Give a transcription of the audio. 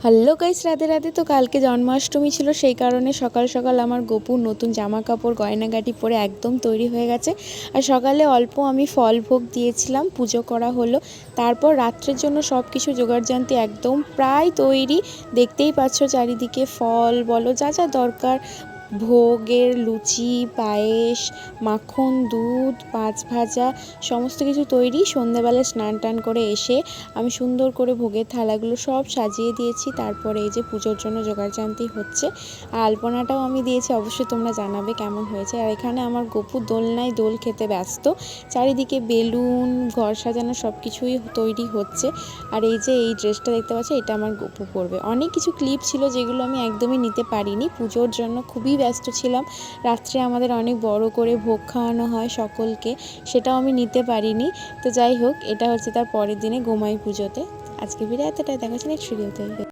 Hello guys, Radhe Radhe. তো কালকে জন্মাষ্টমী ছিল, সেই কারণে সকাল সকাল আমার গপু নতুন জামা কাপড় গয়নাগাটি পরে একদম তৈরি হয়ে গেছে। আর সকালে অল্প আমি ফল ভোগ দিয়েছিলাম, পুজো করা হলো। তারপর রাত্রের জন্য সব কিছু জোগাড়যন্ত্র একদম প্রায় তৈরি। দেখতেই পাচ্ছ চারিদিকে ফল বলো, যা যা দরকার, ভোগের লুচি, পায়েস, মাখন, দুধ, পাঁচ ভাজা সমস্ত কিছু তৈরি। সন্ধ্যেবেলা স্নান টান করে এসে আমি সুন্দর করে ভোগের থালাগুলো সব সাজিয়ে দিয়েছি। তারপরে এই যে পুজোর জন্য জোগাড়যন্ত্র হচ্ছে। আর আলপনাটাও আমি দিয়েছি, অবশ্যই তোমরা জানাবে কেমন হয়েছে। আর এখানে আমার গপু দোলনায় দোল খেতে ব্যস্ত। চারিদিকে বেলুন, ঘর সাজানো সব কিছুই তৈরি হচ্ছে। আর এই যে এই ড্রেসটা দেখতে পাচ্ছ, এটা আমার গপু পরবে। অনেক কিছু ক্লিপ ছিল যেগুলো আমি একদমই নিতে পারিনি, পুজোর জন্য খুবই ব্যস্ত ছিলাম। রাত্রে আমাদের অনেক বড় করে ভোগ খাওয়ানো হয় সকলকে, সেটাও আমি নিতে পারিনি। তো যাই হোক, এটা হচ্ছে তার পরের দিনে গোমাই পুজোতে। আজকে ভিডিও এতটাই, দেখা হচ্ছে নেক্সট ভিডিওতে।